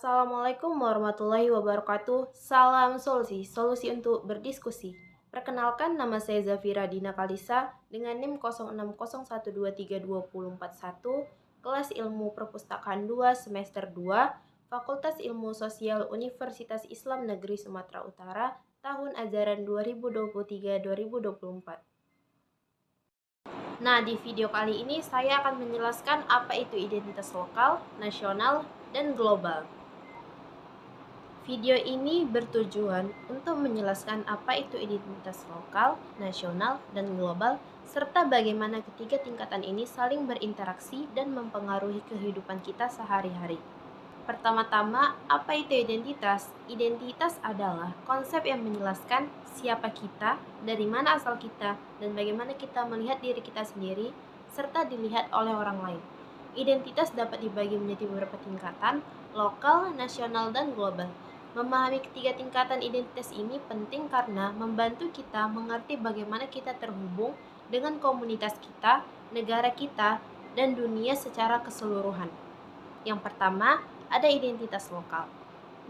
Assalamualaikum warahmatullahi wabarakatuh. Salam solusi, solusi untuk berdiskusi. Perkenalkan, nama saya Zafira Dina Kalisa dengan NIM 0601232041, kelas Ilmu Perpustakaan 2 semester 2, Fakultas Ilmu Sosial Universitas Islam Negeri Sumatera Utara, tahun ajaran 2023-2024. Nah, di video kali ini saya akan menjelaskan apa itu identitas lokal, nasional, dan global. Video ini bertujuan untuk menjelaskan apa itu identitas lokal, nasional, dan global, serta bagaimana ketiga tingkatan ini saling berinteraksi dan mempengaruhi kehidupan kita sehari-hari. Pertama-tama, apa itu identitas? Identitas adalah konsep yang menjelaskan siapa kita, dari mana asal kita, dan bagaimana kita melihat diri kita sendiri, serta dilihat oleh orang lain. Identitas dapat dibagi menjadi beberapa tingkatan, lokal, nasional, dan global. Memahami ketiga tingkatan identitas ini penting karena membantu kita mengerti bagaimana kita terhubung dengan komunitas kita, negara kita, dan dunia secara keseluruhan. Yang pertama, ada identitas lokal.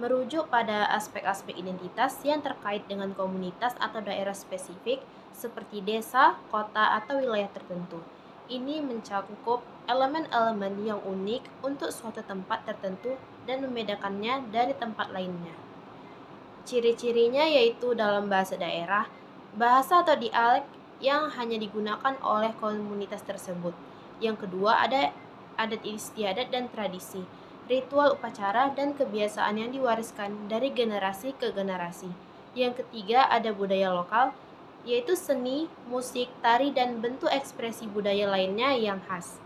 Merujuk pada aspek-aspek identitas yang terkait dengan komunitas atau daerah spesifik seperti desa, kota, atau wilayah tertentu. Ini mencakup elemen-elemen yang unik untuk suatu tempat tertentu dan membedakannya dari tempat lainnya. Ciri-cirinya yaitu dalam bahasa daerah, bahasa atau dialek yang hanya digunakan oleh komunitas tersebut. Yang kedua, ada adat istiadat dan tradisi, ritual upacara dan kebiasaan yang diwariskan dari generasi ke generasi. Yang ketiga, ada budaya lokal, yaitu seni, musik, tari, dan bentuk ekspresi budaya lainnya yang khas.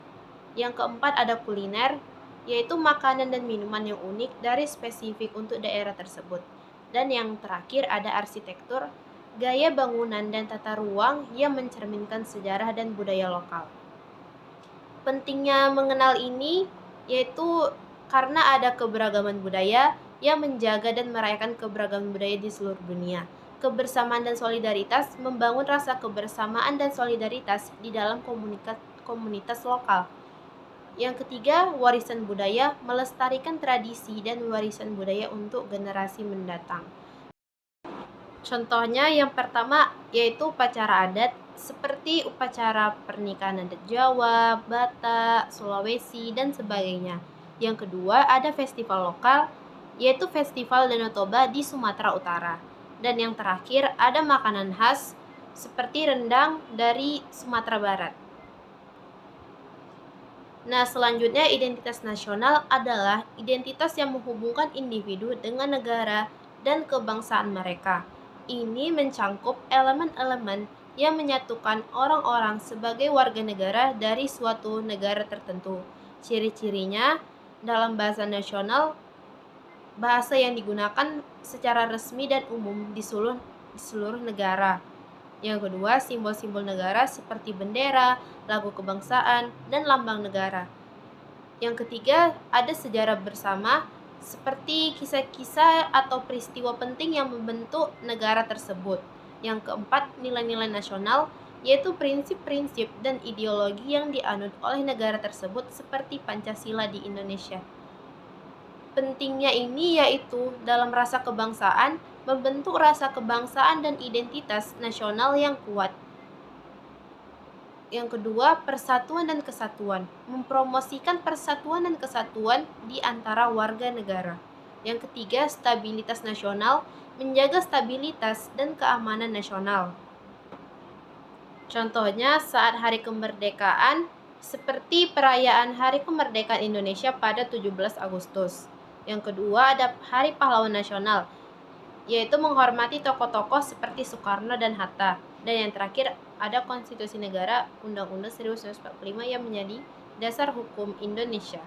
Yang keempat, ada kuliner, yaitu makanan dan minuman yang unik dari spesifik untuk daerah tersebut. Dan yang terakhir, ada arsitektur, gaya bangunan dan tata ruang yang mencerminkan sejarah dan budaya lokal. Pentingnya mengenal ini yaitu karena ada keberagaman budaya yang menjaga dan merayakan keberagaman budaya di seluruh dunia. Kebersamaan dan solidaritas membangun rasa kebersamaan dan solidaritas di dalam komunitas lokal. Yang ketiga, warisan budaya melestarikan tradisi dan warisan budaya untuk generasi mendatang. Contohnya yang pertama yaitu upacara adat seperti upacara pernikahan adat Jawa, Batak, Sulawesi, dan sebagainya. Yang kedua, ada festival lokal yaitu Festival Danau Toba di Sumatera Utara. Dan yang terakhir, ada makanan khas seperti rendang dari Sumatera Barat. Nah, selanjutnya identitas nasional adalah identitas yang menghubungkan individu dengan negara dan kebangsaan mereka. Ini mencakup elemen-elemen yang menyatukan orang-orang sebagai warga negara dari suatu negara tertentu. Ciri-cirinya dalam bahasa nasional, bahasa yang digunakan secara resmi dan umum di seluruh negara. Yang kedua, simbol-simbol negara seperti bendera, lagu kebangsaan, dan lambang negara. Yang ketiga, ada sejarah bersama seperti kisah-kisah atau peristiwa penting yang membentuk negara tersebut. Yang keempat, nilai-nilai nasional, yaitu prinsip-prinsip dan ideologi yang dianut oleh negara tersebut seperti Pancasila di Indonesia. Pentingnya ini yaitu dalam rasa kebangsaan, membentuk rasa kebangsaan dan identitas nasional yang kuat. Yang kedua, persatuan dan kesatuan, mempromosikan persatuan dan kesatuan di antara warga negara. Yang ketiga, stabilitas nasional, menjaga stabilitas dan keamanan nasional. Contohnya saat hari kemerdekaan, seperti perayaan Hari Kemerdekaan Indonesia pada 17 Agustus. Yang kedua, ada Hari Pahlawan Nasional, yaitu menghormati tokoh-tokoh seperti Soekarno dan Hatta. Dan yang terakhir, ada Konstitusi Negara Undang-Undang 1945 yang menjadi dasar hukum Indonesia.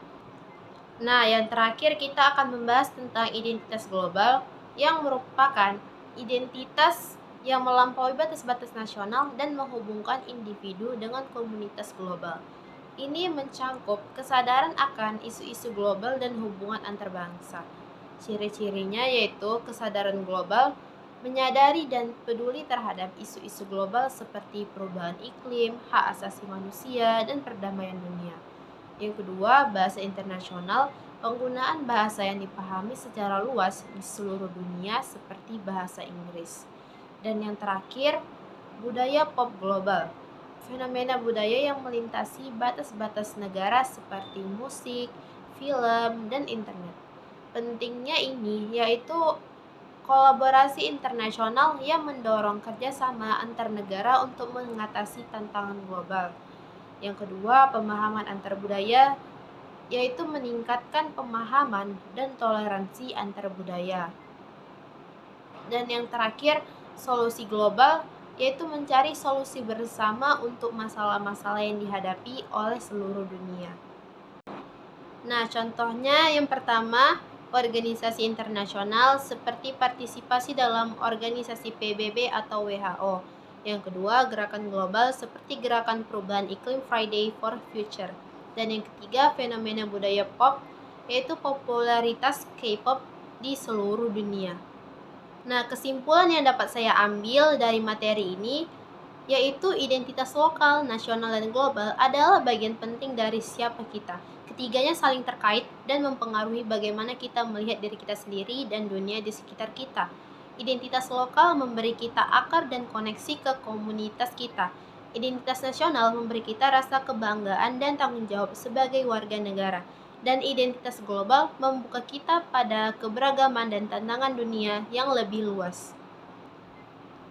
Nah, yang terakhir kita akan membahas tentang identitas global yang merupakan identitas yang melampaui batas-batas nasional dan menghubungkan individu dengan komunitas global. Ini mencakup kesadaran akan isu-isu global dan hubungan antar bangsa. Ciri-cirinya yaitu kesadaran global, menyadari dan peduli terhadap isu-isu global seperti perubahan iklim, hak asasi manusia, dan perdamaian dunia. Yang kedua, bahasa internasional, Penggunaan bahasa yang dipahami secara luas di seluruh dunia seperti bahasa Inggris. Dan yang terakhir, budaya pop global. Fenomena budaya yang melintasi batas-batas negara seperti musik, film, dan internet. Pentingnya ini yaitu kolaborasi internasional yang mendorong kerjasama antar negara untuk mengatasi tantangan global. Yang kedua, pemahaman antar budaya, yaitu meningkatkan pemahaman dan toleransi antar budaya. Dan yang terakhir, solusi global, yaitu mencari solusi bersama untuk masalah-masalah yang dihadapi oleh seluruh dunia. Nah, contohnya yang pertama, organisasi internasional seperti partisipasi dalam organisasi PBB atau WHO. Yang kedua, gerakan global seperti gerakan perubahan iklim Friday for Future. Dan yang ketiga, fenomena budaya pop, yaitu popularitas K-pop di seluruh dunia. Nah, kesimpulan yang dapat saya ambil dari materi ini yaitu identitas lokal, nasional, dan global adalah bagian penting dari siapa kita. Ketiganya saling terkait dan mempengaruhi bagaimana kita melihat diri kita sendiri dan dunia di sekitar kita. Identitas lokal memberi kita akar dan koneksi ke komunitas kita. Identitas nasional memberi kita rasa kebanggaan dan tanggung jawab sebagai warga negara. Dan identitas global membuka kita pada keberagaman dan tantangan dunia yang lebih luas.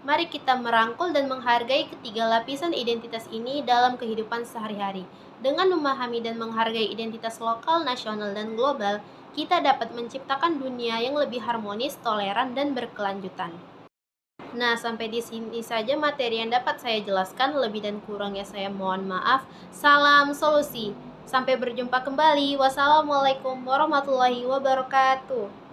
Mari kita merangkul dan menghargai ketiga lapisan identitas ini dalam kehidupan sehari-hari. Dengan memahami dan menghargai identitas lokal, nasional, dan global, kita dapat menciptakan dunia yang lebih harmonis, toleran, dan berkelanjutan. Nah, sampai di sini saja materi yang dapat saya jelaskan. Lebih dan kurangnya saya mohon maaf. Salam solusi. Sampai berjumpa kembali. Wassalamualaikum warahmatullahi wabarakatuh.